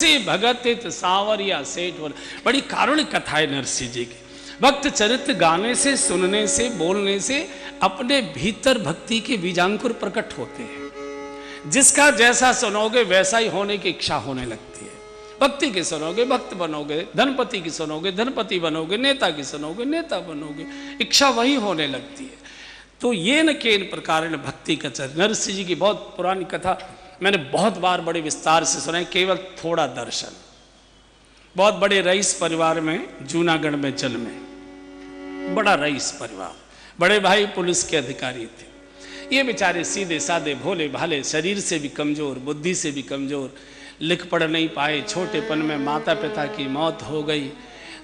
भगत सावरिया सेठ। बड़ी कारुणिक कथा है नरसिंह जी की। भक्त चरित्र गाने से, सुनने से, बोलने से अपने भीतर भक्ति के बीजांकुर प्रकट होते हैं। जिसका जैसा सुनोगे वैसा ही होने की इच्छा होने लगती है। भक्ति की सुनोगे भक्त बनोगे, धनपति की सुनोगे धनपति बनोगे, नेता की सुनोगे नेता बनोगे, इच्छा वही होने लगती है। तो ये न के इन प्रकार भक्ति का चरित्र। नरसिंह जी की बहुत पुरानी कथा मैंने बहुत बार बड़े विस्तार से सुना है, केवल थोड़ा दर्शन। बहुत बड़े रईस परिवार में जूनागढ़ में जन्मे, बड़ा रईस परिवार, बड़े भाई पुलिस के अधिकारी थे। ये बेचारे सीधे साधे भोले भाले, शरीर से भी कमजोर, बुद्धि से भी कमजोर, लिख पढ़ नहीं पाए। छोटेपन में माता पिता की मौत हो गई।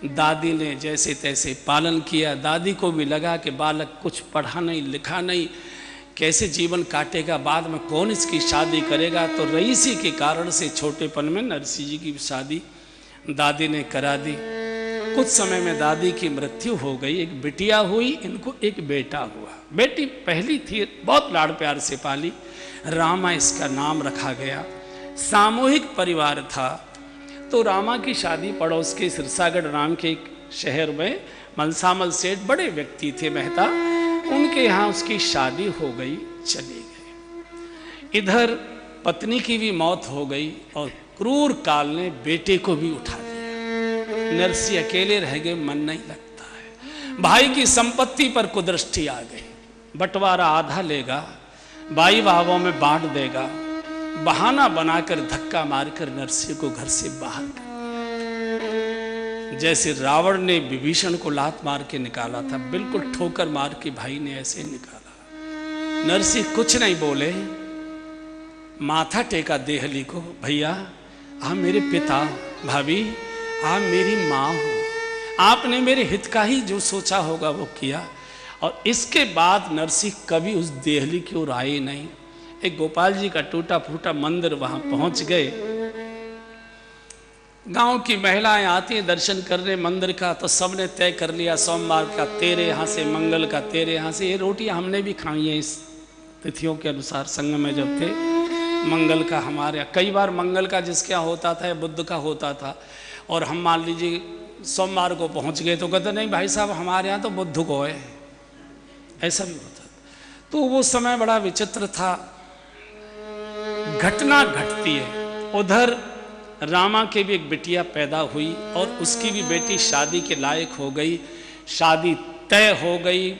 दादी ने जैसे तैसे पालन किया। दादी को भी लगा कि बालक कुछ पढ़ा नहीं लिखा नहीं, कैसे जीवन काटेगा, बाद में कौन इसकी शादी करेगा। तो रईसी के कारण से छोटेपन में नरसिंह जी की शादी दादी ने करा दी। कुछ समय में दादी की मृत्यु हो गई। एक बिटिया हुई, इनको एक बेटा हुआ। बेटी पहली थी, बहुत लाड़ प्यार से पाली, रामा इसका नाम रखा गया। सामूहिक परिवार था। तो रामा की शादी पड़ोस के सिरसागढ़ नाम के एक शहर में मनसामल सेठ, बड़े व्यक्ति थे मेहता, उनके यहाँ उसकी शादी हो गई, चली गई। इधर पत्नी की भी मौत हो गई और क्रूर काल ने बेटे को भी उठा लिया। नरसिंह अकेले रह गए, मन नहीं लगता है। भाई की संपत्ति पर कुदृष्टि आ गई। बंटवारा आधा लेगा, बाई भावों में बांट देगा। बहाना बनाकर धक्का मारकर नरसिंह को घर से बाहर कर, जैसे रावण ने विभीषण को लात मार के निकाला था, बिल्कुल ठोकर मार के भाई ने ऐसे निकाला। नरसिंह कुछ नहीं बोले, माथा टेका देहली को, भैया आप मेरे पिता, भाभी आप मेरी माँ हो, आपने मेरे हित का ही जो सोचा होगा वो किया। और इसके बाद नरसिंह कभी उस देहली की ओर आए नहीं। एक गोपाल जी का टूटा फूटा मंदिर, वहां पहुंच गए। गांव की महिलाएं आती हैं दर्शन करने मंदिर का, तो सबने तय कर लिया सोमवार का तेरे यहाँ से, मंगल का तेरे यहाँ से। ये रोटियां हमने भी खाई हैं इस तिथियों के अनुसार। संग में जब थे, मंगल का हमारे यहाँ, कई बार मंगल का जिसके यहाँ होता था या बुध का होता था, और हम मान लीजिए सोमवार को पहुँच गए तो कहते नहीं भाई साहब हमारे यहाँ तो बुध को है, ऐसा भी होता। तो वो समय बड़ा विचित्र था। घटना घटती है, उधर रामा के भी एक बिटिया पैदा हुई और उसकी भी बेटी शादी के लायक हो गई। शादी तय हो गई,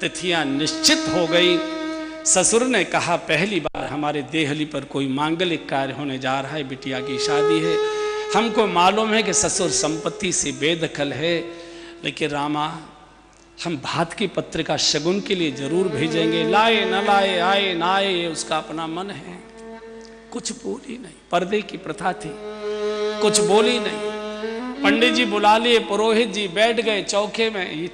तिथियां निश्चित हो गई। ससुर ने कहा पहली बार हमारे देहली पर कोई मांगलिक कार्य होने जा रहा है, बिटिया की शादी है। हमको मालूम है कि ससुर संपत्ति से बेदखल है, लेकिन रामा हम भात की पत्रिका शगुन के लिए जरूर भेजेंगे। लाए न लाए, आए न आए, ये उसका अपना मन है। कुछ बोली नहीं, पर्दे की प्रथा थी, कुछ बोली नहीं। पंडित जी बुला लिए, पुरोहित जी बैठ गए चौके में,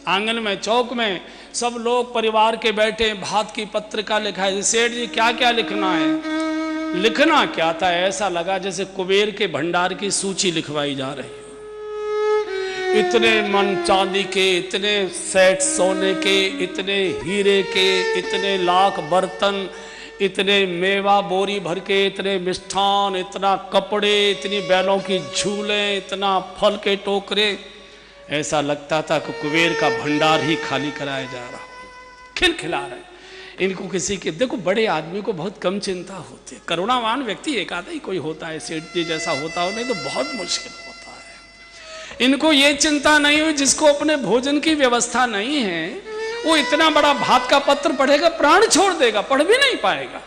आंगन में, चौक में सब लोग परिवार के बैठे। भात की पत्रिका लिखा है। सेठ जी क्या क्या लिखना है? लिखना क्या था, ऐसा लगा जैसे कुबेर के भंडार की सूची लिखवाई जा रही हो। इतने मन चांदी के, इतने सेट सोने के, इतने हीरे के, इतने लाख बर्तन, इतने मेवा बोरी भर के, इतने मिष्ठान, इतना कपड़े, इतनी बैलों की झूलें, इतना फल के टोकरे। ऐसा लगता था कि कुबेर का भंडार ही खाली कराया जा रहा, खिलखिला रहे। इनको किसी के, देखो बड़े आदमी को बहुत कम चिंता होती है। करुणावान व्यक्ति एक आधा ही कोई होता है, सेठ जी जैसा होता हो, नहीं तो बहुत मुश्किल होता है। इनको ये चिंता नहीं हुई, जिसको अपने भोजन की व्यवस्था नहीं है वो इतना बड़ा भात का पत्र पढ़ेगा, प्राण छोड़ देगा, पढ़ भी नहीं पाएगा।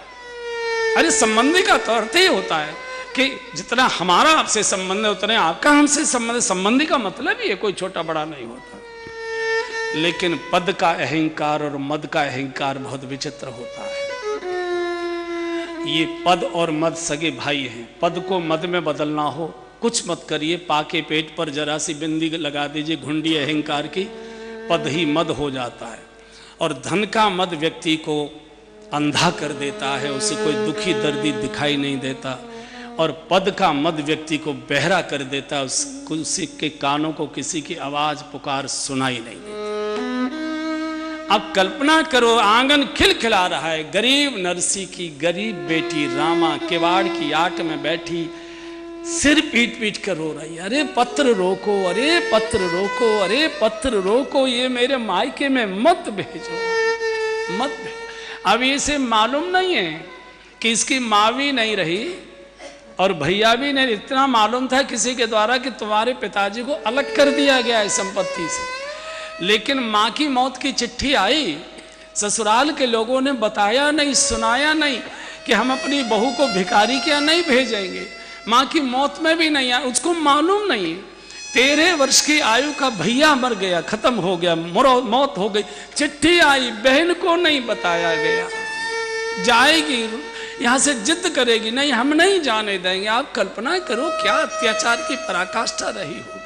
अरे संबंधी का तो अर्थ ही होता है कि जितना हमारा आपसे संबंध है उतने आपका हमसे संबंध है। संबंधी का मतलब ही है, कोई छोटा बड़ा नहीं होता। लेकिन पद का अहंकार और मद का अहंकार बहुत विचित्र होता है। ये पद और मद सगे भाई हैं। पद को मद में बदलना हो, कुछ मत करिए, पाके पेट पर जरा सी बिंदी लगा दीजिए घुंडी अहंकार की, पद ही मद हो जाता है। और धन का मद व्यक्ति को अंधा कर देता है, उसे कोई दुखी दर्दी दिखाई नहीं देता। और पद का मद व्यक्ति को बहरा कर देता है, उसी के कानों को किसी की आवाज पुकार सुनाई नहीं देती। अब कल्पना करो, आंगन खिलखिला रहा है। गरीब नरसिंह की गरीब बेटी रामा किवाड़ की आट में बैठी सिर पीट पीट कर रो रही है, अरे पत्र रोको, अरे पत्र रोको, अरे पत्र रोको, ये मेरे मायके में मत भेजो, मत भेजो। अब इसे मालूम नहीं है कि इसकी माँ भी नहीं रही और भैया भी नहीं। इतना मालूम था किसी के द्वारा कि तुम्हारे पिताजी को अलग कर दिया गया है संपत्ति से, लेकिन माँ की मौत की चिट्ठी आई, ससुराल के लोगों ने बताया नहीं, सुनाया नहीं कि हम अपनी बहू को भिखारी क्या नहीं भेजेंगे। माँ की मौत में भी नहीं आया, उसको मालूम नहीं। 13 वर्ष की आयु का भैया मर गया, खत्म हो गया, मौत हो गई, चिट्ठी आई, बहन को नहीं बताया गया, जाएगी यहाँ से जिद करेगी, नहीं हम नहीं जाने देंगे। आप कल्पना करो क्या अत्याचार की पराकाष्ठा रही होगी।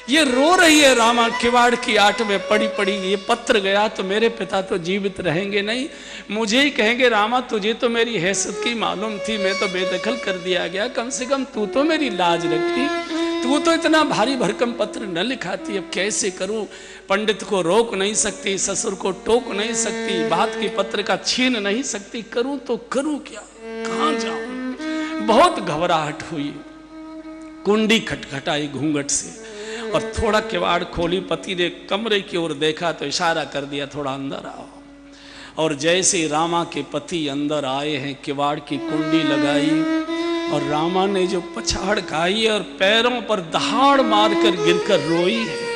ये रो रही है रामा किवाड़ की आट में पड़ी पड़ी, ये पत्र गया तो मेरे पिता तो जीवित रहेंगे नहीं, मुझे ही कहेंगे रामा तुझे तो मेरी हैसियत की मालूम थी, मैं तो बेदखल कर दिया गया, कम से कम तू तो मेरी लाज रखती, तू तो इतना भारी भरकम पत्र न लिखाती। अब कैसे करूं, पंडित को रोक नहीं सकती, ससुर को टोक नहीं सकती, बात की पत्र का छीन नहीं सकती, करूं तो करूं क्या, कहां जाऊं। बहुत घबराहट हुई, कुंडी खटखटाई घूंघट से और थोड़ा किवाड़ खोली। पति ने कमरे की ओर देखा तो इशारा कर दिया थोड़ा अंदर आओ। और जैसे रामा के पति अंदर आए हैं, किवाड़ की कुंडी लगाई और रामा ने जो पछाड़ खाई और पैरों पर दहाड़ मारकर गिरकर रोई है।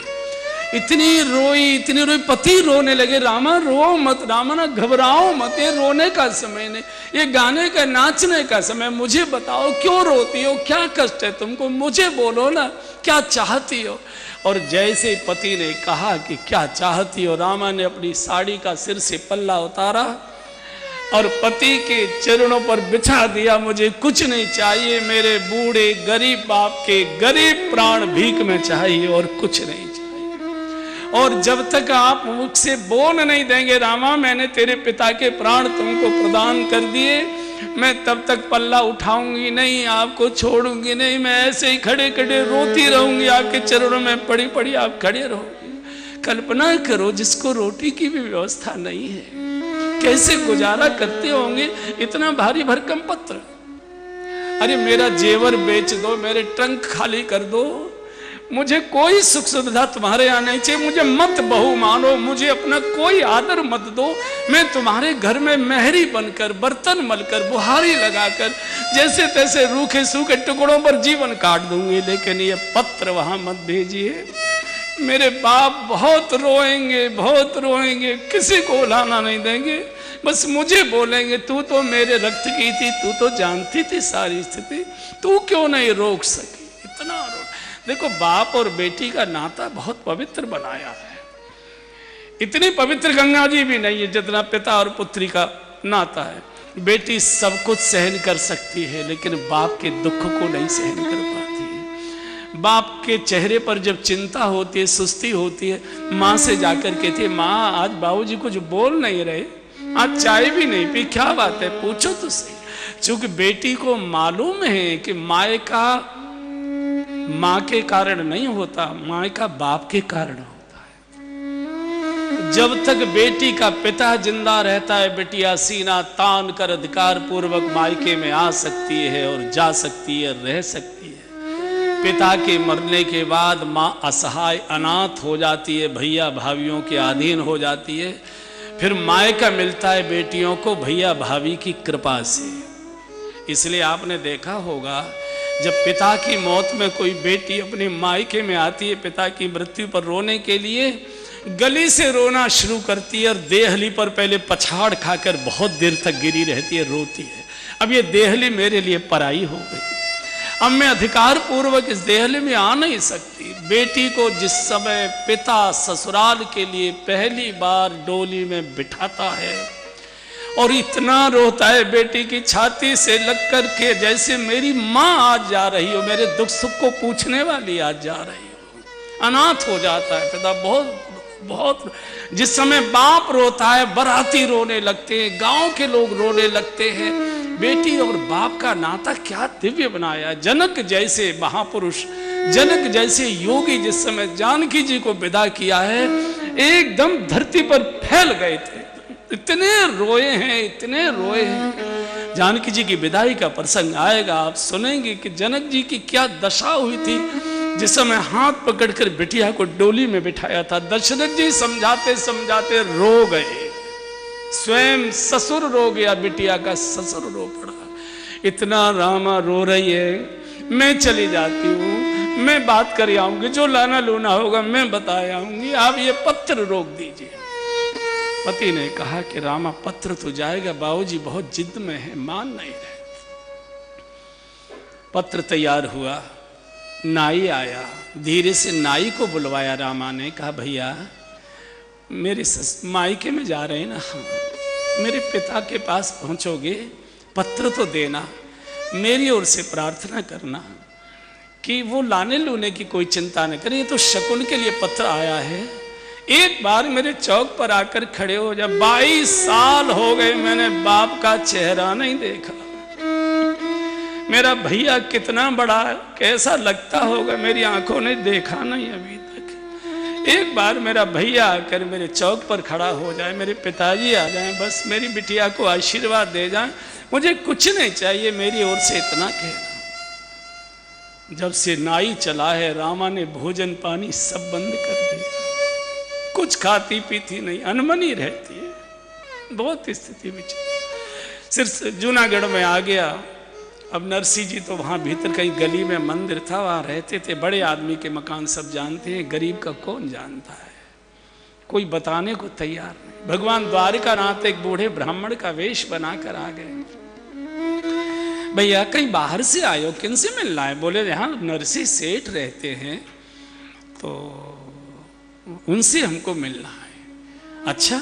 इतनी रोई, पति रोने लगे, रामा रो मत, रामा ना घबराओ मत, ये रोने का समय नहीं, ये गाने का नाचने का समय, मुझे बताओ क्यों रोती हो, क्या कष्ट है तुमको, मुझे बोलो ना क्या चाहती हो। और जैसे पति ने कहा कि क्या चाहती हो, रामा ने अपनी साड़ी का सिर से पल्ला उतारा और पति के चरणों पर बिछा दिया, मुझे कुछ नहीं चाहिए, मेरे बूढ़े गरीब बाप के गरीब प्राण भीख में चाहिए और कुछ नहीं चाहिए। और जब तक आप मुझसे बोल नहीं देंगे रामा मैंने तेरे पिता के प्राण तुमको प्रदान कर दिए, मैं तब तक पल्ला उठाऊंगी नहीं, आपको छोड़ूंगी नहीं, मैं ऐसे ही खड़े खड़े रोती रहूंगी, आपके चरणों में पड़ी पड़ी आप खड़े रहोगे। कल्पना करो जिसको रोटी की भी व्यवस्था नहीं है, कैसे गुजारा करते होंगे। इतना भारी भरकम पत्र, अरे मेरा जेवर बेच दो, मेरे ट्रंक खाली कर दो, मुझे कोई सुख सुविधा तुम्हारे यहाँ नहीं चाहिए, मुझे मत बहू मानो, मुझे अपना कोई आदर मत दो, मैं तुम्हारे घर में मेहरी बनकर, बर्तन मलकर, बुहारी लगाकर, जैसे तैसे रूखे सूखे टुकड़ों पर जीवन काट दूंगी, लेकिन ये पत्र वहां मत भेजिए। मेरे बाप बहुत रोएंगे, बहुत रोएंगे, किसी को लाना नहीं देंगे, बस मुझे बोलेंगे तू तो मेरे रक्त की थी, तू तो जानती थी सारी स्थिति, तू क्यों नहीं रोक सकी। इतना देखो बाप और बेटी का नाता बहुत पवित्र बनाया है, इतनी पवित्र गंगा जी भी नहीं है जितना पिता और पुत्री का नाता है। बेटी सब कुछ सहन कर सकती है लेकिन बाप के दुख को नहीं सहन कर पाती है। बाप के चेहरे पर जब चिंता होती है, सुस्ती होती है, माँ से जाकर कहती है माँ आज बाबूजी कुछ बोल नहीं रहे, आज चाय भी नहीं पी, क्या बात है, पूछो तो सही। चूंकि बेटी को मालूम है कि मायका माँ के कारण नहीं होता, मायका बाप के कारण होता है। जब तक बेटी का पिता जिंदा रहता है, बेटिया सीना तान कर अधिकार पूर्वक मायके में आ सकती है और जा सकती है, रह सकती है। पिता के मरने के बाद माँ असहाय अनाथ हो जाती है, भैया भाभियों के अधीन हो जाती है। फिर मायका मिलता है बेटियों को भैया भाभी की कृपा से। इसलिए आपने देखा होगा जब पिता की मौत में कोई बेटी अपने मायके में आती है पिता की मृत्यु पर रोने के लिए, गली से रोना शुरू करती है और देहली पर पहले पछाड़ खाकर बहुत देर तक गिरी रहती है, रोती है। अब ये देहली मेरे लिए पराई हो गई, अब मैं अधिकार पूर्वक इस देहली में आ नहीं सकती। बेटी को जिस समय पिता ससुराल के लिए पहली बार डोली में बिठाता है और इतना रोता है बेटी की छाती से लग कर के जैसे मेरी माँ आज जा रही हो, मेरे दुख सुख को पूछने वाली आज जा रही हो। अनाथ हो जाता है पिता, बहुत जिस समय बाप रोता है बराती रोने लगते हैं, गांव के लोग रोने लगते हैं। बेटी और बाप का नाता क्या दिव्य बनाया। जनक जैसे महापुरुष, जनक जैसे योगी जिस समय जानकी जी को विदा किया है एकदम धरती पर फैल गए थे, इतने रोए हैं, इतने रोए हैं। जानकी जी की विदाई का प्रसंग आएगा, आप सुनेंगे कि जनक जी की क्या दशा हुई थी जिस समय हाथ पकड़कर बिटिया को डोली में बिठाया था। दशरथ जी समझाते समझाते रो गए, स्वयं ससुर रो गया, बिटिया का ससुर रो पड़ा। इतना रामा रो रही है, मैं चली जाती हूँ, मैं बात कर आऊंगी, जो लाना लूना होगा मैं बता आऊंगी, आप ये पत्र रोक दीजिए। पति ने कहा कि रामा पत्र तो जाएगा, बाबूजी बहुत जिद में है, मान नहीं रहे। पत्र तैयार हुआ, नाई आया, धीरे से नाई को बुलवाया। रामा ने कहा भैया मेरे मायके में जा रहे हैं ना, मेरे पिता के पास पहुंचोगे, पत्र तो देना, मेरी ओर से प्रार्थना करना कि वो लाने लूने की कोई चिंता न करें, ये तो शकुन के लिए पत्र आया है, एक बार मेरे चौक पर आकर खड़े हो जा। 22 साल हो गए मैंने बाप का चेहरा नहीं देखा, मेरा भैया कितना बड़ा कैसा लगता होगा मेरी आंखों ने देखा नहीं अभी तक। एक बार मेरा भैया आकर मेरे चौक पर खड़ा हो जाए, मेरे पिताजी आ जाएं, बस मेरी बिटिया को आशीर्वाद दे जाएं, मुझे कुछ नहीं चाहिए, मेरी ओर से इतना कहना। जब से नाई चला है रामा ने भोजन पानी सब बंद कर दिया, कुछ खाती पीती नहीं, अनमनी रहती है, बहुत स्थिति में सिर्फ जूनागढ़ में आ गया। अब नरसिंह जी तो वहाँ भीतर कहीं गली में मंदिर था, वहाँ रहते थे, बड़े आदमी के मकान सब जानते हैं, गरीब का कौन जानता है, कोई बताने को तैयार नहीं। भगवान द्वारिकानाथ एक बूढ़े ब्राह्मण का वेश बनाकर आ गए। भैया कहीं बाहर से आए हो, किनसे मिलना है? बोले यहाँ नरसिंह सेठ रहते हैं तो उनसे हमको मिलना है। अच्छा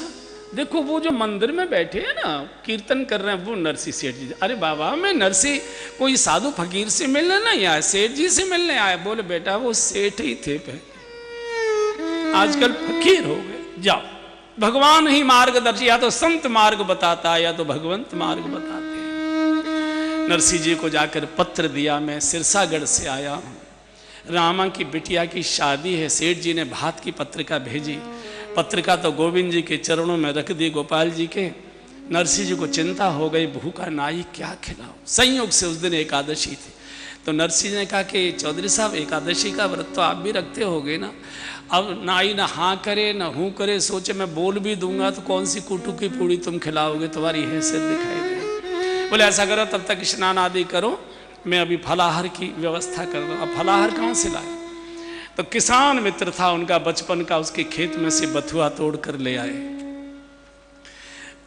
देखो वो जो मंदिर में बैठे हैं ना कीर्तन कर रहे हैं, वो नरसिंह सेठ जी। अरे बाबा मैं नरसिंह कोई साधु फकीर से मिलने नहीं आया, सेठ जी से मिलने आया। बोले बेटा वो सेठ ही थे पहले, आजकल फकीर हो गए। जाओ, भगवान ही मार्गदर्शी, या तो संत मार्ग बताता है या तो भगवंत मार्ग बताते हैं। नरसिंह जी को जाकर पत्र दिया, मैं सिरसागढ़ से आया हूँ, रामा की बिटिया की शादी है। सेठ जी ने भात की पत्रिका भेजी, पत्रिका तो गोविंद जी के चरणों में रख दी, गोपाल जी के। नरसिंह जी को चिंता हो गई, भूखा नाई क्या खिलाओ। संयोग से उस दिन एकादशी थी, तो नरसिंह जी ने कहा कि चौधरी साहब एकादशी का व्रत तो आप भी रखते होगे ना। अब नाई ना हाँ करे ना हूँ करे, सोचे मैं बोल भी दूंगा तो कौन सी कुटू की पूड़ी तुम खिलाओगे, तुम्हारी हैसियत दिखाई दे। बोले ऐसा करो तब तक स्नान आदि करो, मैं अभी फलाहार की व्यवस्था कर रहा हूँ। अब फलाहार कहाँ से लाए? तो किसान मित्र था उनका बचपन का, उसके खेत में से बथुआ तोड़ कर ले आए।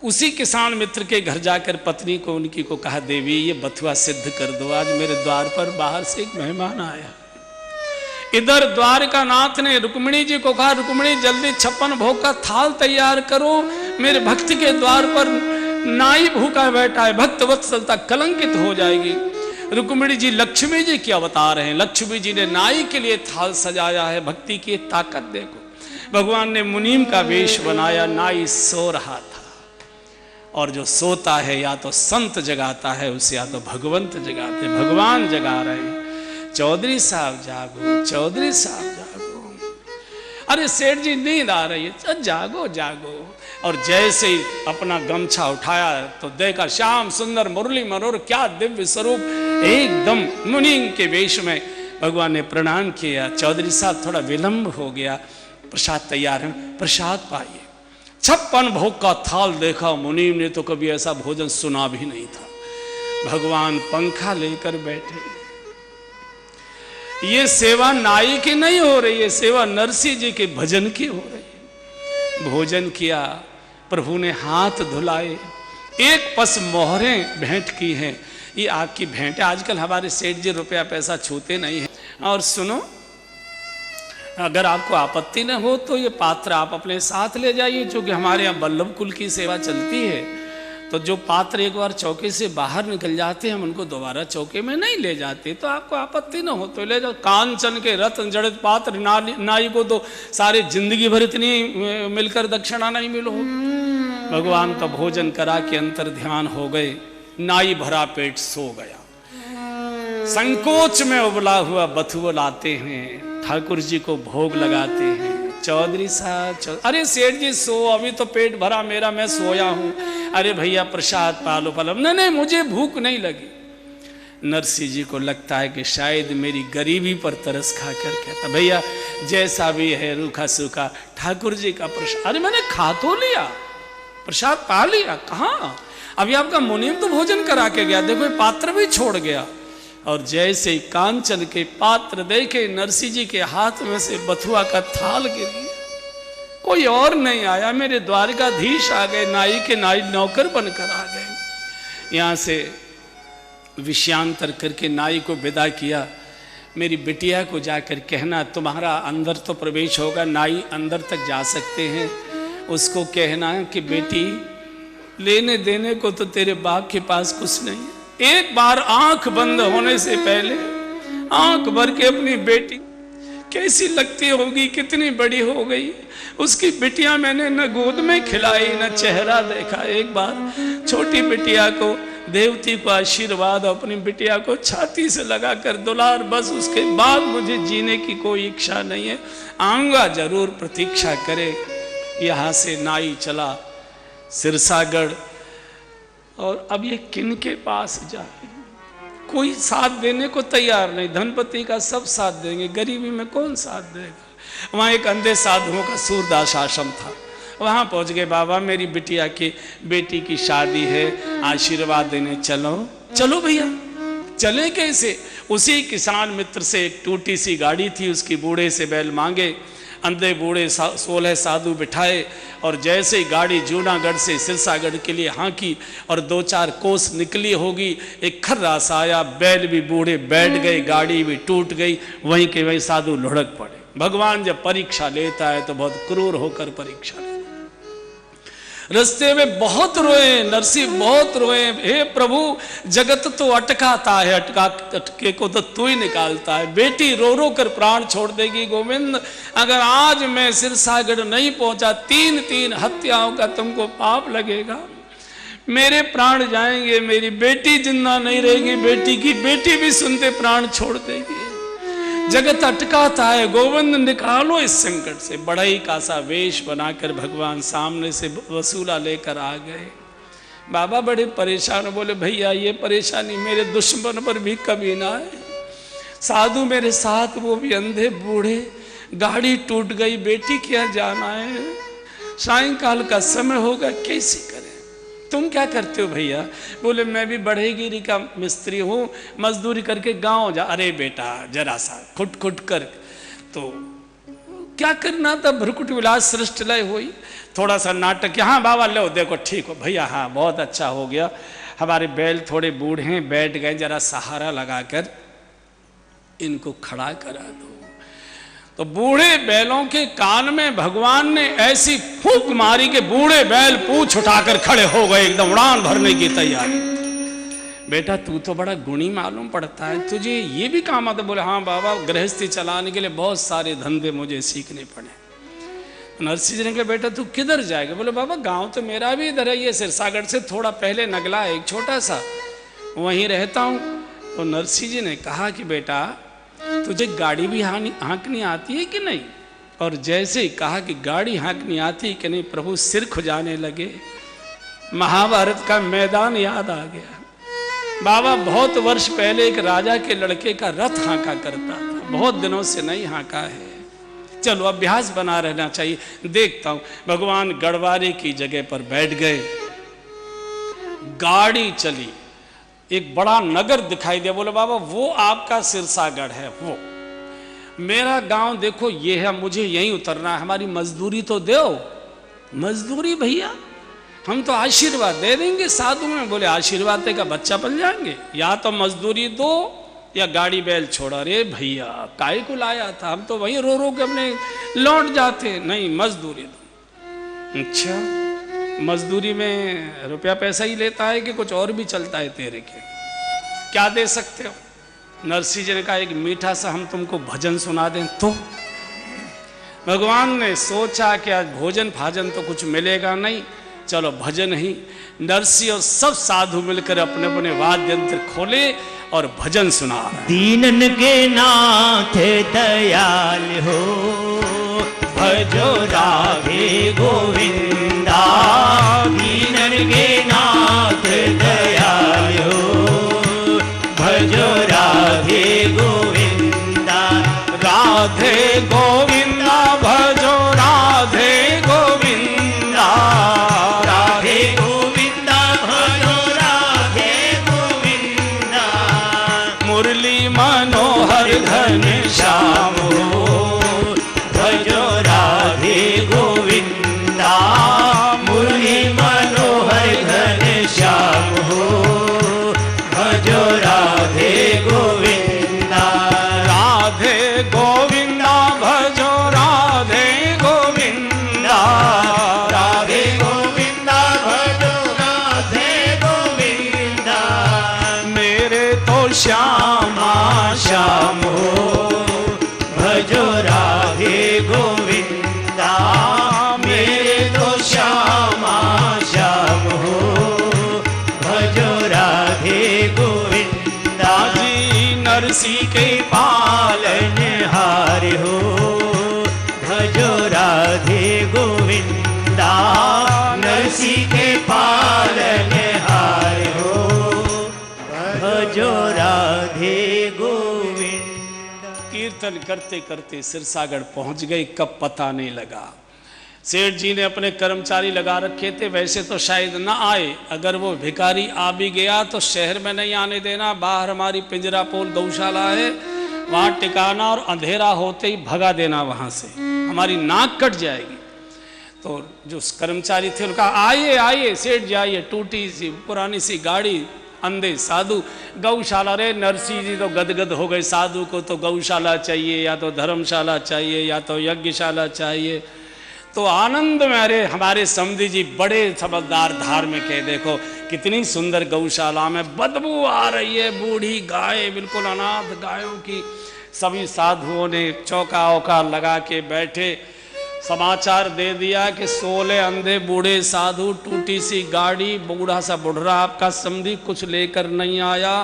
उसी किसान मित्र के घर जाकर पत्नी को उनकी को कहा देवी ये बथुआ सिद्ध कर दो, आज मेरे द्वार पर बाहर से एक मेहमान आया। इधर द्वारकानाथ ने रुक्मिणी जी को कहा रुक्मिणी जल्दी 56 भोग का थाल तैयार करो, मेरे भक्त के द्वार पर नाई भूखा बैठा है, भक्त वत्सलता कलंकित हो जाएगी। रुक्मिणी जी लक्ष्मी जी क्या बता रहे हैं, लक्ष्मी जी ने नाई के लिए थाल सजाया है, भक्ति की ताकत देखो। भगवान ने मुनीम का वेश बनाया, नाई सो रहा था, और जो सोता है या तो संत जगाता है उसे, या तो भगवंत जगाते, भगवान जगा रहे हैं। चौधरी साहब जागो, चौधरी साहब जागो। अरे सेठ जी नींद आ रही है, जागो जागो। और जैसे ही अपना गमछा उठाया तो देखा श्याम सुंदर मुरली मनोहर, क्या दिव्य स्वरूप, एकदम मुनि के वेश में। भगवान ने प्रणाम किया, चौधरी साहब थोड़ा विलंब हो गया, प्रसाद तैयार है, प्रसाद पाइए। 56 भोग का थाल देखा, मुनीम ने तो कभी ऐसा भोजन सुना भी नहीं था। भगवान पंखा लेकर बैठे। ये सेवा नाई की नहीं हो रही है, सेवा नरसिंह जी के भजन की हो रही है। भोजन किया, प्रभु ने हाथ धुलाए, एक पस मोहरें भेंट की हैं। ये आपकी भेंट है, आजकल हमारे सेठ जी रुपया पैसा छूते नहीं है। और सुनो, अगर आपको आपत्ति न हो तो ये पात्र आप अपने साथ ले जाइए, क्योंकि हमारे यहाँ बल्लभ कुल की सेवा चलती है। तो जो पात्र एक बार चौके से बाहर निकल जाते हैं हम उनको दोबारा चौके में नहीं ले जाते, तो आपको आपत्ति न हो तो ले जाओ। कांचन के रत्न जड़ित पात्र नाई को तो सारे जिंदगी भर इतनी मिलकर दक्षिणा नहीं मिलो। भगवान का भोजन करा के अंतर ध्यान हो गए, नाई भरा पेट सो गया। संकोच में उबला हुआ बथुआ लाते हैं, ठाकुर जी को भोग लगाते हैं, चौधरी साहब अरे सेठ जी सो, अभी तो पेट भरा मेरा, मैं सोया हूँ। अरे भैया प्रसाद पालो पलम। नहीं नहीं मुझे भूख नहीं लगी। नरसिंह जी को लगता है कि शायद मेरी गरीबी पर तरस खा कर कहता भैया जैसा भी है रूखा सूखा ठाकुर जी का प्रसाद। अरे मैंने खा तो लिया, प्रसाद पा लिया, कहाँ अभी आपका मुनीम तो भोजन करा के गया, देखो पात्र भी छोड़ गया। और जैसे ही कांचन के पात्र देखे नरसिंह जी के हाथ में से बथुआ का थाल गिर गया। कोई और नहीं आया, मेरे द्वारकाधीश आ गए, नाई के नाई नौकर बनकर आ गए। यहाँ से विषयांतर करके नाई को विदा किया। मेरी बिटिया को जाकर कहना तुम्हारा अंदर तो प्रवेश होगा, नाई अंदर तक जा सकते हैं, उसको कहना कि बेटी लेने देने को तो तेरे बाप के पास कुछ नहीं है। एक बार आंख बंद होने से पहले आंख भर के अपनी बेटी कैसी लगती होगी, कितनी बड़ी हो गई उसकी बिटिया, मैंने न गोद में खिलाई न चेहरा देखा। एक बार छोटी बिटिया को देवती को आशीर्वाद, अपनी बिटिया को छाती से लगाकर दुलार, बस उसके बाद मुझे जीने की कोई इच्छा नहीं है, आऊंगा जरूर, प्रतीक्षा करे। यहाँ से नाई चला सिरसागढ़। और अब ये किन के पास जाए, कोई साथ देने को तैयार नहीं। धनपति का सब साथ देंगे, गरीबी में कौन साथ देगा। वहाँ एक अंधे साधुओं का सूरदास आश्रम था, वहाँ पहुँच गए। बाबा मेरी बिटिया की बेटी की शादी है, आशीर्वाद देने चलो। चलो भैया, चले कैसे। उसी किसान मित्र से एक टूटी सी गाड़ी थी, उसकी बूढ़े से बैल मांगे, अंधे बूढ़े 16 साधु बिठाए और जैसे ही गाड़ी जूनागढ़ से सिरसागढ़ के लिए हाँकी और 2-4 कोस निकली होगी, एक खर्रास आया, बैल भी बूढ़े बैठ गए, गाड़ी भी टूट गई, वहीं के वहीं साधु लुढ़क पड़े। भगवान जब परीक्षा लेता है तो बहुत क्रूर होकर परीक्षा लेता है। रास्ते में बहुत रोए नरसिंह, बहुत रोए, हे प्रभु जगत तो अटकाता है, अटके को तो तू ही निकालता है। बेटी रो रो कर प्राण छोड़ देगी गोविंद, अगर आज मैं सिरसागढ़ नहीं पहुंचा 3 हत्याओं का तुमको पाप लगेगा, मेरे प्राण जाएंगे, मेरी बेटी जिंदा नहीं रहेगी, बेटी की बेटी भी सुनते प्राण छोड़ देगी। जगत अटकाता है, गोविंद निकालो इस संकट से। बढ़ई का सा वेश बनाकर भगवान सामने से वसूला लेकर आ गए। बाबा बड़े परेशान, बोले भैया ये परेशानी मेरे दुश्मन पर भी कभी ना आए। साधु मेरे साथ, वो भी अंधे बूढ़े, गाड़ी टूट गई, बेटी क्या जाना है, सायंकाल का समय होगा, कैसे करें। तुम क्या करते हो भैया। बोले मैं भी बढ़ईगिरी का मिस्त्री हूँ, मजदूरी करके गांव जा। अरे बेटा जरा सा खुट खुट कर, तो क्या करना था, भ्रुकुट विलास सृष्ट लय हुई, थोड़ा सा नाटक। हाँ बाबा लो देखो ठीक हो भैया, हाँ बहुत अच्छा हो गया, हमारे बैल थोड़े बूढ़े हैं, बैठ गए, जरा सहारा लगाकर इनको खड़ा करा दो। तो बूढ़े बैलों के कान में भगवान ने ऐसी फूंक मारी कि बूढ़े बैल पूंछ उठाकर खड़े हो गए, एकदम उड़ान भरने की तैयारी। बेटा तू तो बड़ा गुणी मालूम पड़ता है, तुझे ये भी काम आता। बोले हाँ बाबा, गृहस्थी चलाने के लिए बहुत सारे धंधे मुझे सीखने पड़े। नरसिंह जी ने कहा बेटा तू किधर जाएगा। बोले बाबा गांव तो मेरा भी इधर है, ये सिरसागढ़ से थोड़ा पहले नगला है एक छोटा सा, वहीं रहता हूँ। तो नरसिंह जी ने कहा कि बेटा तुझे गाड़ी भी हाँकनी आती है कि नहीं। और जैसे ही कहा कि गाड़ी हाँकनी आती है कि नहीं, प्रभु सिर खुजाने लगे। महाभारत का मैदान याद आ गया। बाबा बहुत वर्ष पहले एक राजा के लड़के का रथ हाँका करता था, बहुत दिनों से नहीं हाँका है, चलो अभ्यास बना रहना चाहिए, देखता हूं। भगवान गढ़वारे की जगह पर बैठ गए, गाड़ी चली, एक बड़ा नगर दिखाई दिया। बोले बाबा वो आपका सिरसागढ़ है, वो मेरा गांव देखो ये है, मुझे यहीं उतरना है, हमारी मजदूरी तो दो। मजदूरी भैया, हम तो आशीर्वाद दे देंगे साधु में। बोले आशीर्वाद देगा बच्चा बन जाएंगे, या तो मजदूरी दो या गाड़ी बैल छोड़ा। अरे भैया काहे को लाया था, हम तो वहीं रो रो के अपने लौट जाते। नहीं मजदूरी दो। अच्छा मजदूरी में रुपया पैसा ही लेता है कि कुछ और भी चलता है तेरे के, क्या दे सकते हो। नरसिंह जी ने कहा एक मीठा सा हम तुमको भजन सुना दें। तो भगवान ने सोचा कि आज भोजन भाजन तो कुछ मिलेगा नहीं, चलो भजन ही। नरसिंह और सब साधु मिलकर अपने अपने वाद्य यंत्र खोले और भजन सुना। दीनन के नाथ दयाल हो, भजो राधे गोविंदा, दीनन के नाथ दयालो, भजो राधे गोविंदा। राधे गोविंदा भजो राधे गोविंदा, राधे गोविंदा भजो राधे गोविंदा। मुरली मनोहर घन श्याम भजो राधे गोविंदा, मुरली मनोहर घन श्याम हो, भजो राधे गोविंदा। राधे गोविंदा भजो राधे गोविंदा, राधे गोविंदा भजो राधे गोविंदा। मेरे तो श्यामा श्याम हो, भजो राधे गोविंदा। मेरे तो श्यामा श्याम हो, भजो राधे गोविंदा। जी नरसी के पालन हार हो, भजो राधे गोविंदा। नरसी के पालन हार हो, भजो राधे गोविंदा। कीर्तन करते करते सिरसागढ़ पहुंच गए, कब पता नहीं लगा। सेठ जी ने अपने कर्मचारी लगा रखे थे, वैसे तो शायद ना आए, अगर वो भिखारी आ भी गया तो शहर में नहीं आने देना, बाहर हमारी पिंजरापोल गौशाला है, वहाँ टिकाना और अंधेरा होते ही भगा देना वहाँ से, हमारी नाक कट जाएगी। तो जो कर्मचारी थे उनका आइए आइए सेठ जी आइए, टूटी सी पुरानी सी गाड़ी, अंधे साधु, गौशाला। रे नरसी जी तो गदगद हो गए, साधु को तो गौशाला चाहिए, या तो धर्मशाला चाहिए, या तो यज्ञशाला चाहिए। तो आनंद में अरे हमारे समधी जी बड़े समझदार धार्मिक है, देखो कितनी सुंदर गौशाला में बदबू आ रही है, बूढ़ी गाय, बिल्कुल अनाथ गायों की। सभी साधुओं ने चौका औका लगा के बैठे, समाचार दे दिया कि 16 अंधे बूढ़े साधु, टूटी सी गाड़ी, बूढ़ा सा बुढ़रा आपका समधी कुछ लेकर नहीं आया,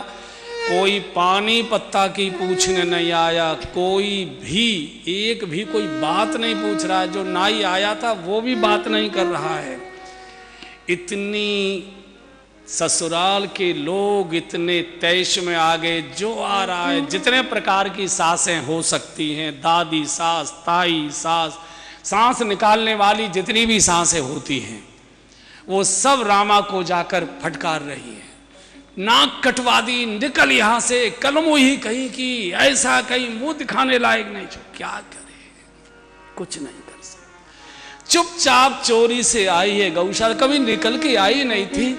कोई पानी पत्ता की पूछने नहीं आया, कोई भी एक भी कोई बात नहीं पूछ रहा है। जो नाई आया था वो भी बात नहीं कर रहा है। इतनी ससुराल के लोग इतने तैश में आ गए, जो आ रहा है, जितने प्रकार की सासें हो सकती हैं, दादी सास, ताई सास, सांस निकालने वाली जितनी भी सांसें होती हैं, वो सब रामा को जाकर फटकार रही है, नाक कटवा दी, निकल यहाँ से, कलमों ही कहीं की, ऐसा कहीं मुंह दिखाने लायक नहीं। क्या करे, कुछ नहीं कर सकते। चुपचाप चोरी से आई है गौशाला, कभी निकल के आई नहीं थी,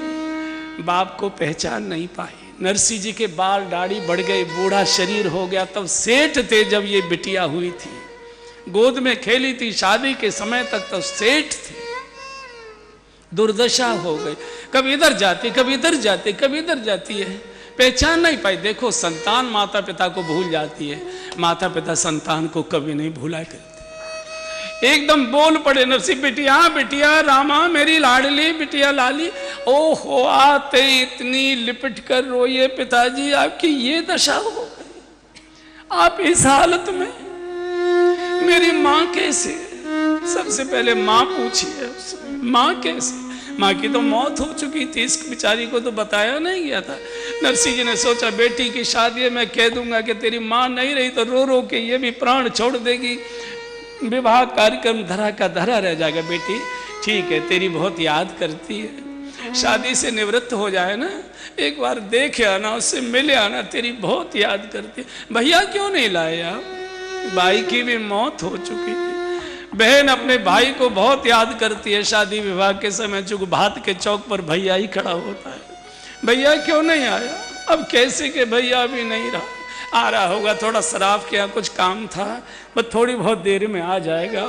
बाप को पहचान नहीं पाई। नरसी जी के बाल दाढ़ी बढ़ गए, बूढ़ा शरीर हो गया। तब सेठ थे जब ये बिटिया हुई थी, गोद में खेली थी, शादी के समय तक तो सेठ थे। दुर्दशा हो गई, कभी इधर जाती, कभी इधर जाती, कभी इधर जाती है, पहचान नहीं पाई। देखो संतान माता पिता को भूल जाती है, माता पिता संतान को कभी नहीं भूला करते। एकदम बोल पड़े नरसी, बिटिया बिटिया, रामा मेरी लाडली बिटिया लाली। ओहो, आते इतनी लिपट कर रोइए, पिताजी आपकी ये दशा हो गई, आप इस हालत में, मेरी माँ कैसे? सबसे पहले माँ पूछिए, माँ कैसे? माँ की तो मौत हो चुकी थी, इस बेचारी को तो बताया नहीं गया था। नरसी जी ने सोचा बेटी की शादी में कह दूंगा कि तेरी माँ नहीं रही तो रो रो के ये भी प्राण छोड़ देगी, विवाह कार्यक्रम धरा का धरा रह जाएगा। बेटी ठीक है, तेरी बहुत याद करती है, शादी से निवृत्त हो जाए ना, एक बार देखे आना, उससे मिले आना, तेरी बहुत याद करती है। भैया क्यों नहीं लाए आप? भाई की भी मौत हो चुकी है। बहन अपने भाई को बहुत याद करती है, शादी विवाह के समय चूंकि भात के चौक पर भैया ही खड़ा होता है। भैया क्यों नहीं आया? अब कैसे के भैया भी नहीं रहा, आ रहा होगा, थोड़ा शराब के यहाँ कुछ काम था, बस थोड़ी बहुत देर में आ जाएगा।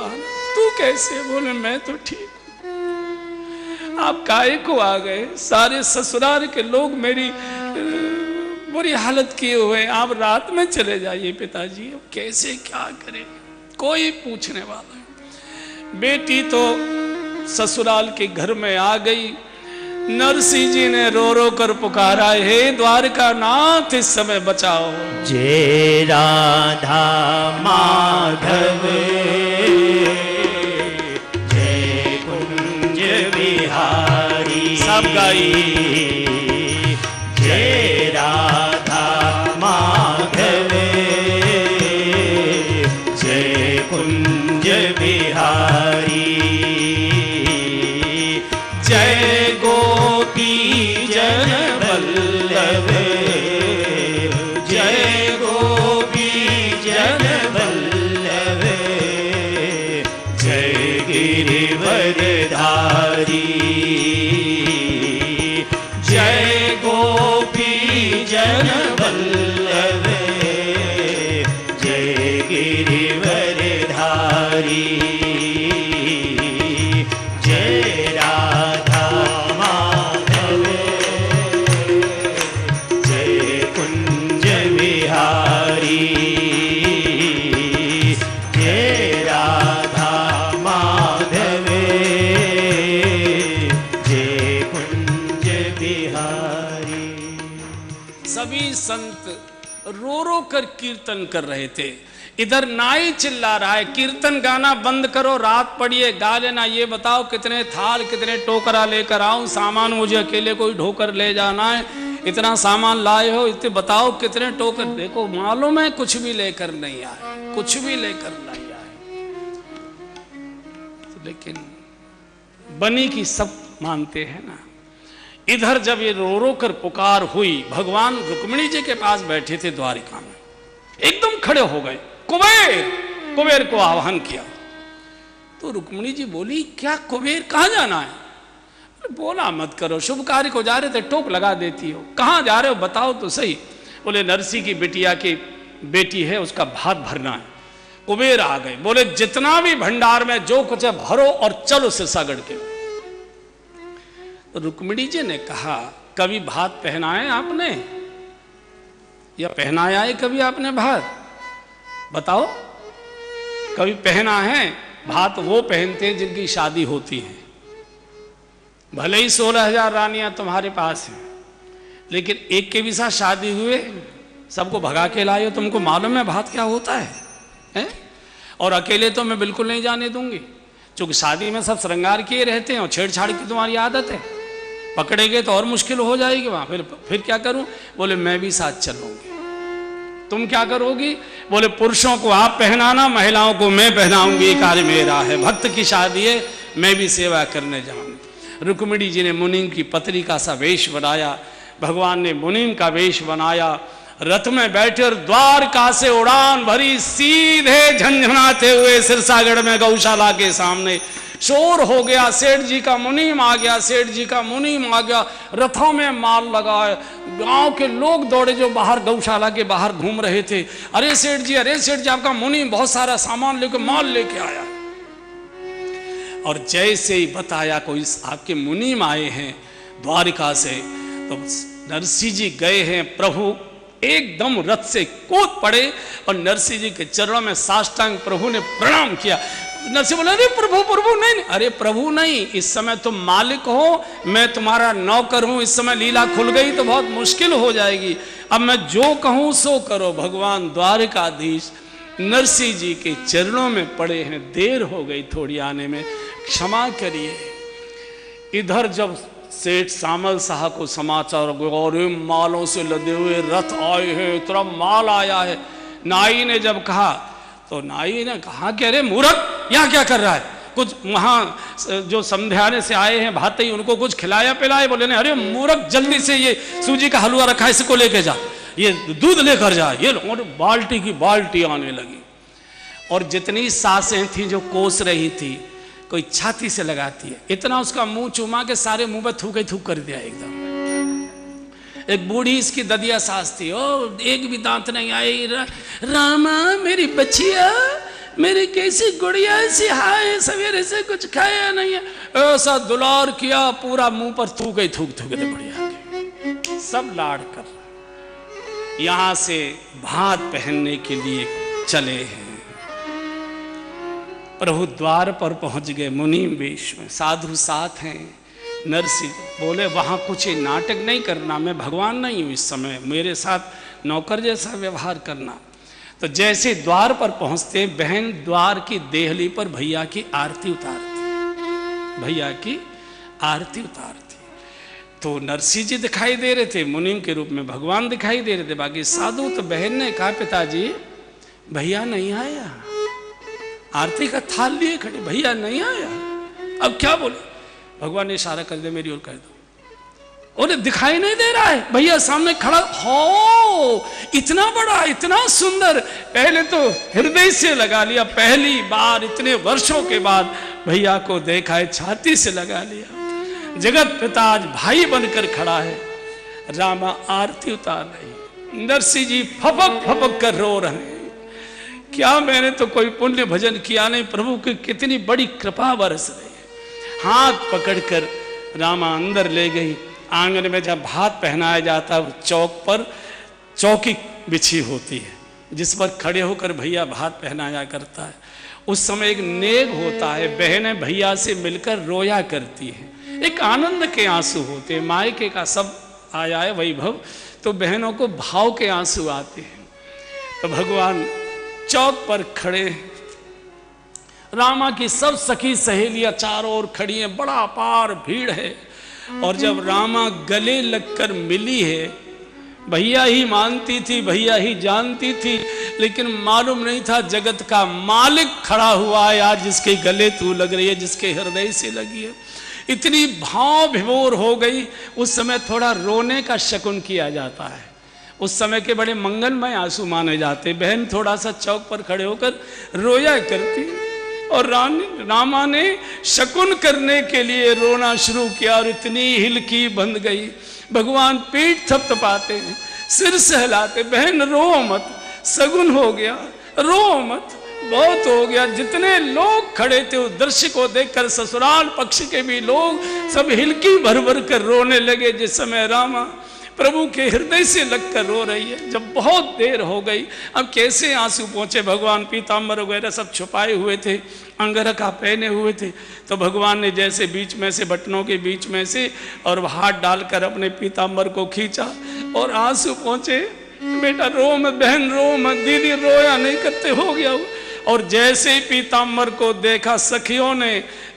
तू कैसे? बोले मैं तो ठीक हूँ। आप काहे को आ गए? सारे ससुराल के लोग मेरी बुरी हालत किए हुए, आप रात में चले जाइए पिताजी। अब कैसे क्या करें, कोई पूछने वाला। बेटी तो ससुराल के घर में आ गई। नरसी जी ने रो रो कर पुकारा, हे द्वारका नाथ इस समय बचाओ। जय राधा माधव धारी। जय गोपी जन वल्लभ, जय गिरिवर धारी। जय राधा माधव, जय कुंज बिहारी। जय राधा माधव, जय कुंज बिहारी। सभी संत रो रो कर कीर्तन कर रहे थे। इधर नाई चिल्ला रहा है, कीर्तन गाना बंद करो, रात पड़िए, गा लेना। ये बताओ कितने थाल कितने टोकरा लेकर आऊं, सामान मुझे अकेले कोई ढोकर ले जाना है, इतना सामान लाए हो, इतने बताओ कितने टोकर। देखो मालूम है कुछ भी लेकर नहीं आए, कुछ भी लेकर नहीं आए। तो लेकिन बनी की सब मानते हैं ना। इधर जब ये रो रो कर पुकार हुई, भगवान रुक्मिणी जी के पास बैठे थे द्वारिका में, एकदम खड़े हो गए। कुबेर, कुबेर को आह्वान किया। तो रुक्मिणी जी बोली, क्या कुबेर, कहां जाना है? बोला मत करो, शुभ कार्य को जा रहे थे, टोक लगा देती हो। कहां जा रहे हो बताओ तो सही। बोले नरसी की बिटिया की बेटी है, उसका भात भरना है। कुबेर आ गए, बोले जितना भी भंडार में जो कुछ है भरो और चलो सिरसागढ़ के। तो रुक्मिणी जी ने कहा, कभी भात पहनाए आपने, या पहनाया है कभी आपने भात? बताओ, कभी पहना है? भात वो पहनते हैं जिनकी शादी होती है। भले ही 16,000 रानियां तुम्हारे पास हैं, लेकिन एक के भी साथ शादी हुए, सबको भगा के लाए हो। तुमको मालूम है भात क्या होता है? और अकेले तो मैं बिल्कुल नहीं जाने दूंगी, क्योंकि शादी में सब श्रृंगार किए रहते हैं और छेड़छाड़ की तुम्हारी आदत है। पकड़े गए तो और मुश्किल हो जाएगी वहां। फिर क्या करूं? बोले मैं भी साथ चलूंगी। तुम क्या करोगी? बोले पुरुषों को आप पहनाना, महिलाओं को मैं पहनाऊंगी, कार्य मेरा है, भक्त की शादी है, मैं भी सेवा करने जाऊंगी। रुक्मिणी जी ने मुनीम की पत्नी का सा वेश बनाया, भगवान ने मुनीम का वेश बनाया, रथ में बैठे और द्वारका से उड़ान भरी, सीधे झंझनाते हुए सिरसागढ़ में गौशाला के सामने। शोर हो गया, सेठ जी का मुनीम आ गया, सेठ जी का मुनीम आ गया, रथों में माल लगा। गांव के लोग दौड़े जो बाहर गौशाला के बाहर घूम रहे थे, अरे सेठ जी, अरे सेठ जी, आपका मुनीम बहुत सारा सामान लेकर माल लेके आया। और जैसे ही बताया कोई आपके मुनीम आए हैं द्वारिका से, तो नरसिंह जी गए हैं। प्रभु एकदम रथ से कूद पड़े और नरसिंह जी के चरणों में साष्टांग प्रभु ने प्रणाम किया। नरसिंह बोला, अरे प्रभु प्रभु नहीं, अरे प्रभु नहीं, इस समय तुम मालिक हो, मैं तुम्हारा नौकर हूं। इस समय लीला खुल गई तो बहुत मुश्किल हो जाएगी, अब मैं जो कहूं सो करो। भगवान द्वारकाधीश नरसिंह जी के चरणों में पड़े हैं, देर हो गई थोड़ी आने में, क्षमा करिए। इधर जब सेठ सामल साहब को समाचार, और मालों से लदे हुए रथ आए हैं, इतना माल आया है। नाई ने जब कहा तो नाई ने कहा कि अरे मूर्ख, यहाँ क्या कर रहा है? कुछ वहाँ जो समझाने से आए हैं भाते, उनको कुछ खिलाया पिलाया? बोले नहीं, अरे मूर्ख, जल्दी से ये सूजी का हलवा रखा है, इसको लेके जा, ये दूध लेकर जा। ये बाल्टी की बाल्टी आने लगी। और जितनी सासें थी जो कोस रही थी, कोई छाती से लगाती है, इतना उसका मुंह चुमा के सारे मुंह पे थूक ही थूक कर दिया एकदम। एक बूढ़ी इसकी ददिया सास थी, ओ एक भी दांत नहीं आई। रामा मेरी बच्चिया, मेरी कैसी गुड़िया, ऐसी हाय, सवेरे से कुछ खाया नहीं है। ऐसा दुलार किया, पूरा मुंह पर थूक ही थूक थूक दे बढ़िया के। सब लाड़ कर यहां से भात पहनने के लिए चले हैं। प्रभु द्वार पर पहुंच गए, मुनीम वेश में, साधु साथ हैं। नरसिंह बोले, वहां कुछ नाटक नहीं करना, मैं भगवान नहीं हूं इस समय, मेरे साथ नौकर जैसा व्यवहार करना। तो जैसे द्वार पर पहुंचते, बहन द्वार की देहली पर भैया की आरती उतारती, भैया की आरती उतारती। तो नरसिंह जी दिखाई दे रहे थे, मुनीम के रूप में भगवान दिखाई दे रहे थे, बाकी साधु। तो बहन ने कहा, पिताजी भैया नहीं आया, आरती का थाल लिए खड़े, भैया नहीं आया। अब क्या बोले? भगवान ने इशारा कर दे, मेरी ओर कह दो। उन्हें दिखाई नहीं दे रहा है, भैया सामने खड़ा हो, इतना बड़ा, इतना सुंदर। पहले तो हृदय से लगा लिया, पहली बार इतने वर्षों के बाद भैया को देखा है, छाती से लगा लिया। जगत पिता आज भाई बनकर खड़ा है। रामा आरती उतार रही, नरसिंह जी फपक फपक कर रो रहे हैं। क्या मैंने तो कोई पुण्य भजन किया नहीं, प्रभु की कितनी बड़ी कृपा बरस रही है। हाथ पकड़कर रामा अंदर ले गई। आंगन में जब भात पहनाया जाता है, चौक पर चौकी बिछी होती है जिस पर खड़े होकर भैया भात पहनाया करता है। उस समय एक नेग होता है, बहनें भैया से मिलकर रोया करती हैं, एक आनंद के आंसू होते हैं। मायके का सब आया है वैभव, तो बहनों को भाव के आंसू आते हैं। तो भगवान चौक पर खड़े, रामा की सब सखी सहेलियां चारों ओर खड़ी हैं, बड़ा अपार भीड़ है। और जब रामा गले लगकर मिली है, भैया ही मानती थी, भैया ही जानती थी, लेकिन मालूम नहीं था जगत का मालिक खड़ा हुआ है आज, जिसके गले तू लग रही है, जिसके हृदय से लगी है। इतनी भाव विभोर हो गई। उस समय थोड़ा रोने का शकुन किया जाता है, उस समय के बड़े मंगलमय आंसू माने जाते। बहन थोड़ा सा चौक पर खड़े होकर रोया करती, और रामा ने शकुन करने के लिए रोना शुरू किया, और इतनी हिलकी बंध गई। भगवान पीठ थपथपाते हैं, सिर सहलाते, बहन रो मत, सगुन हो गया, रो मत, बहुत हो गया। जितने लोग खड़े थे उस दृश्य को देखकर ससुराल पक्ष के भी लोग सब हिलकी भर भर कर रोने लगे। जिस समय रामा प्रभु के हृदय से लगकर रो रही है, जब बहुत देर हो गई, अब कैसे आंसू पहुंचे। भगवान पीताम्बर वगैरह सब छुपाए हुए थे, अंगरखा पहने हुए थे, तो भगवान ने जैसे बीच में से, बटनों के बीच में से, और हाथ डालकर अपने पीताम्बर को खींचा और आंसू पहुंचे। बेटा रो मत, बहन रो मत, दीदी रोया नहीं करते, हो गया। और जैसे ही पीताम्बर को देखा, सखियों ने,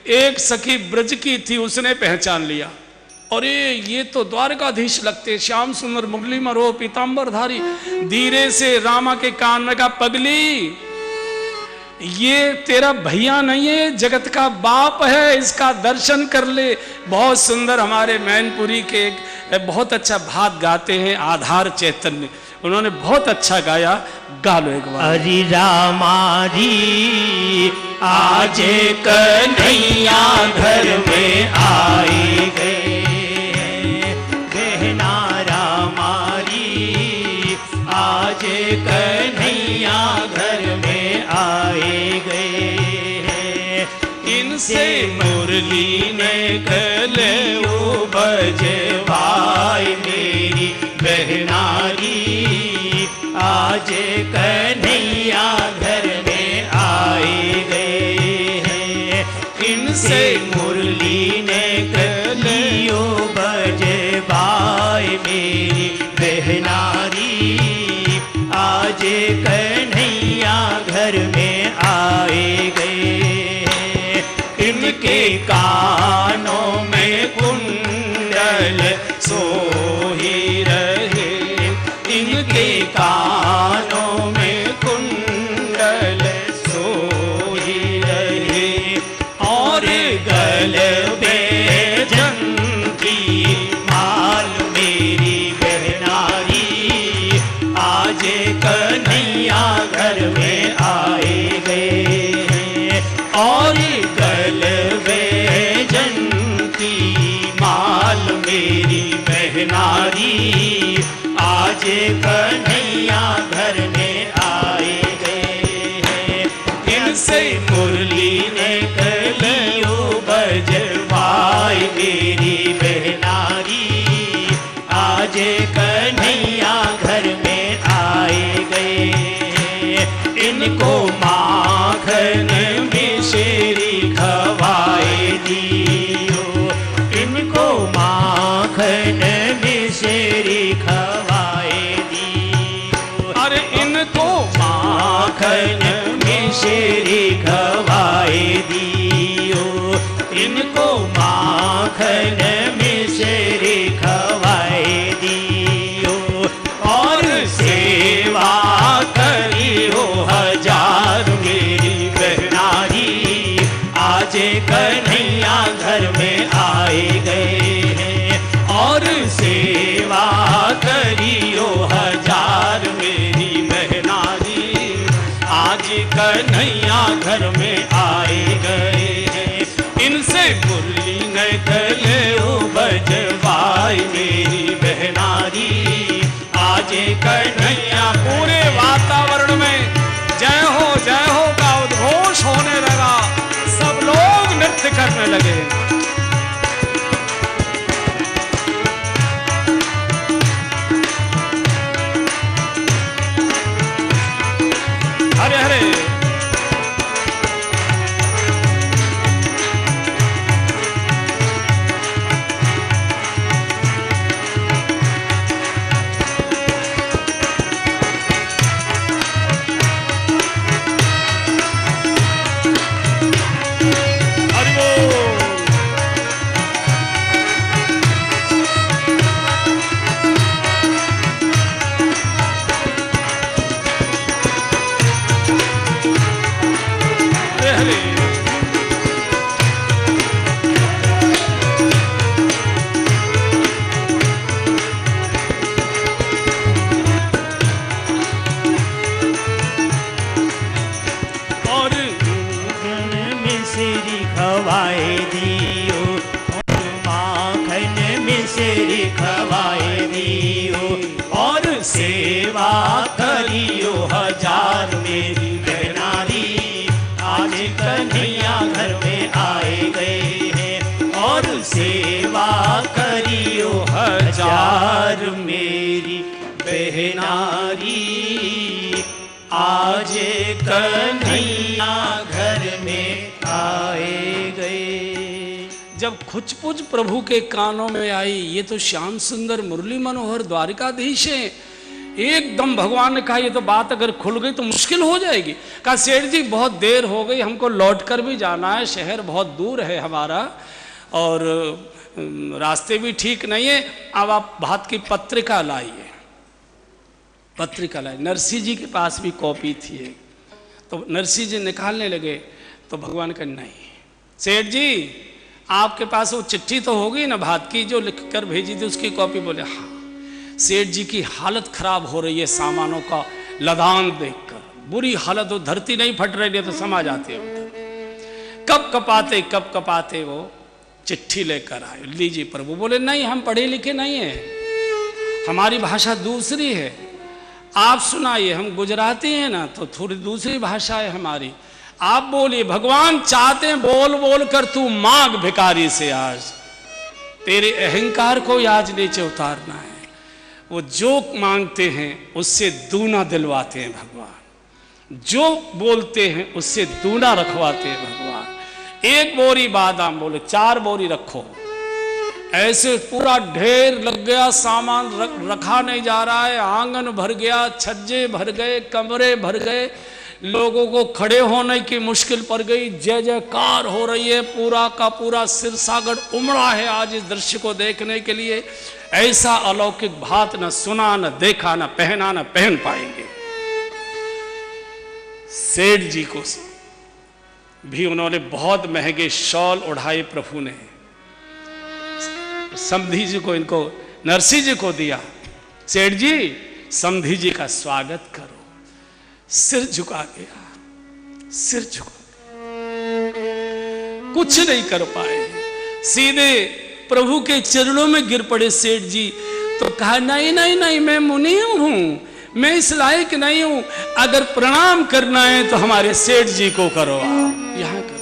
एक सखी ब्रज की थी, उसने पहचान लिया, और ये तो द्वारकाधीश लगते, श्याम सुंदर मुरली मरो पीताम्बरधारी। धीरे से रामा के कान में कहा, पगली ये तेरा भैया नहीं है, जगत का बाप है, इसका दर्शन कर ले। बहुत सुंदर हमारे मैनपुरी के एक बहुत अच्छा भात गाते हैं आधार चैतन्य, उन्होंने बहुत अच्छा गाया, गा लो एक बार। हरि रामारी आज कन्हैया घर में आई गए, बहना रामारी आज कन्हैया घर में आए गए। इनसे मुरली ने गले बजवाई मेरी बहनारी आज कन्हैया घर में आए गए हैं। इनसे मुरली ने गलियो बजवाई मेरी बहनारी आज कन्हैया घर में आए गए हैं। इनके कानों में कुंडल सोही रहे, इनके कानों में कुंडल सोही रहे, और गल में झंकी माल मेरी बहनारी आज कन्हैया घर में आए गए हैं। और गल में झंकी माल मेरी बहनारी आज कन्हैया घर में आए गए हैं। इनसे मुरली ने गलियो बजवाई मेरी बहनारी आज कन्हैया घर में आए गए हैं। इनको माखन मिश्री खवाए दियो, इनको माखन मिश्री खवाए दियो, अरे इनको माखन मिश्री खवाए दियो, इनको माखन मिश्री खवाए दियो। और सेवा करियो हजार मेरी बहनारी आज कन्हैया घर में आए गए हैं। और आज कन्हैया घर में आए गए हैं। इनसे मुरली न गले बजवाई मेरी बहनारी, आज कन्हैया। पूरे वातावरण में जय हो का उद्घोष होने लगा, सब लोग नृत्य करने लगे। हरे हरे सेवा करियो हजार मेरी बहनारी, आज कन्हैया घर में आए गए हैं। और सेवा करियो हजार मेरी बहनारी, आज कन्हैया घर में आए गए। जब खुचपुच प्रभु के कानों में आई, ये तो श्याम सुंदर मुरली मनोहर द्वारिकाधीश है, एकदम भगवान ने कहा ये तो बात अगर खुल गई तो मुश्किल हो जाएगी। कहा सेठ जी बहुत देर हो गई, हमको लौट कर भी जाना है, शहर बहुत दूर है हमारा और रास्ते भी ठीक नहीं है। अब आप भात की पत्रिका लाइए, पत्रिका लाइए। नरसिंह जी के पास भी कॉपी थी, तो नरसिंह जी निकालने लगे तो भगवान का नहीं, सेठ जी आपके पास वो चिट्ठी तो होगी ना भात की जो लिख कर भेजी थी, उसकी कॉपी। बोले हाँ। सेठ जी की हालत खराब हो रही है सामानों का लदान देखकर, बुरी हालत हो, धरती नहीं फट रही है तो समा जाते हो। कब कपाते वो चिट्ठी लेकर आए, लीजिए प्रभु। बोले नहीं हम पढ़े लिखे नहीं है, हमारी भाषा दूसरी है, आप सुनाइए। हम गुजराती हैं ना तो थोड़ी दूसरी भाषा है हमारी, आप बोलिए। भगवान चाहते हैं बोल बोल कर तू मांग भिखारी से, आज तेरे अहंकार को आज नीचे उतारना है। वो जो मांगते हैं उससे दूना दिलवाते हैं भगवान, जो बोलते हैं उससे दूना रखवाते हैं भगवान। एक बोरी बादाम बोले 4 बोरी रखो, ऐसे पूरा ढेर लग गया, सामान रखा नहीं जा रहा है, आंगन भर गया, छज्जे भर गए, कमरे भर गए, लोगों को खड़े होने की मुश्किल पड़ गई, जय जयकार हो रही है, पूरा का पूरा सिरसागर उमड़ा है आज इस दृश्य को देखने के लिए। ऐसा अलौकिक भात न सुना, न देखा, न पहना, न पहन पाएंगे। सेठ जी को भी उन्होंने बहुत महंगे शॉल उड़ाए प्रभु ने, समधी जी को, इनको नरसिंह जी को दिया। सेठ जी समधी जी का स्वागत करो। सिर झुका गया, सिर झुका, कुछ नहीं कर पाए, सीधे प्रभु के चरणों में गिर पड़े सेठ जी। तो कहा नहीं नहीं नहीं, मैं मुनि हूं, मैं इस लायक नहीं हूं, अगर प्रणाम करना है तो हमारे सेठ जी को करो, आप यहां करो।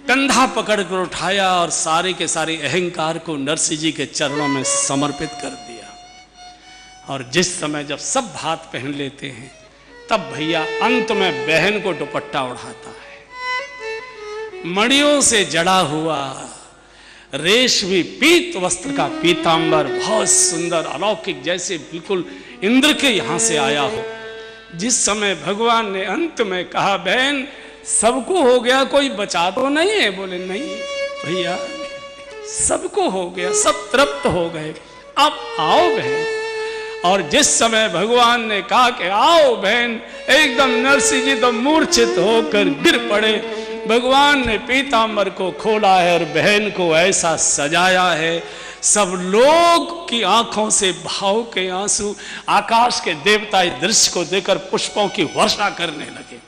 कंधा पकड़ कर उठाया और सारे के सारे अहंकार को नरसिंह जी के चरणों में समर्पित कर दिया। और जिस समय जब सब भात पहन लेते हैं तब भैया अंत में बहन को दुपट्टा उड़ाता है, मणियों से जड़ा हुआ रेशमी पीत वस्त्र का पीतांबर, बहुत सुंदर अलौकिक, जैसे बिल्कुल इंद्र के यहां से आया हो। जिस समय भगवान ने अंत में कहा बहन सबको हो गया, कोई बचा तो नहीं है? बोले नहीं भैया सबको हो गया, सब तृप्त हो गए, अब आओ बहन। और जिस समय भगवान ने कहा कि आओ बहन, एकदम नरसिंह जी तो मूर्छित होकर गिर पड़े। भगवान ने पीतांबर को खोला है और बहन को ऐसा सजाया है, सब लोग की आंखों से भाव के आंसू, आकाश के देवता इस दृश्य को देखकर पुष्पों की वर्षा करने लगे।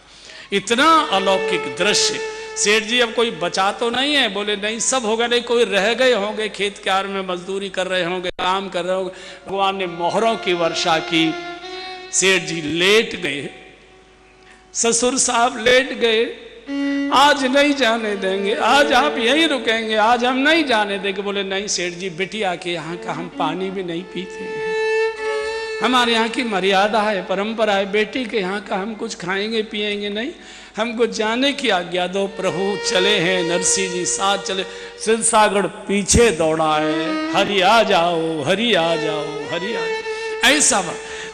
इतना अलौकिक दृश्य। सेठ जी अब कोई बचा तो नहीं है? बोले नहीं, सब हो गया। नहीं, कोई रह गए होंगे, खेत क्यार में मजदूरी कर रहे होंगे, काम कर रहे होंगे। भगवान ने मोहरों की वर्षा की। सेठ जी लेट गए, ससुर साहब लेट गए। आज नहीं जाने देंगे, आज आप यहीं रुकेंगे, आज हम नहीं जाने देंगे। बोले नहीं सेठ जी, बिटिया के यहाँ का हम पानी भी नहीं पीते हैं, हमारे यहाँ की मर्यादा है, परंपरा है, बेटी के यहाँ का हम कुछ खाएंगे पिएंगे नहीं, हमको जाने की आज्ञा दो। प्रभु चले हैं, नरसिंह जी साथ चले, सिरसागढ़ पीछे दौड़ा है, हरि आ जाओ, हरि आ जाओ, हरि आ जाओ। ऐसा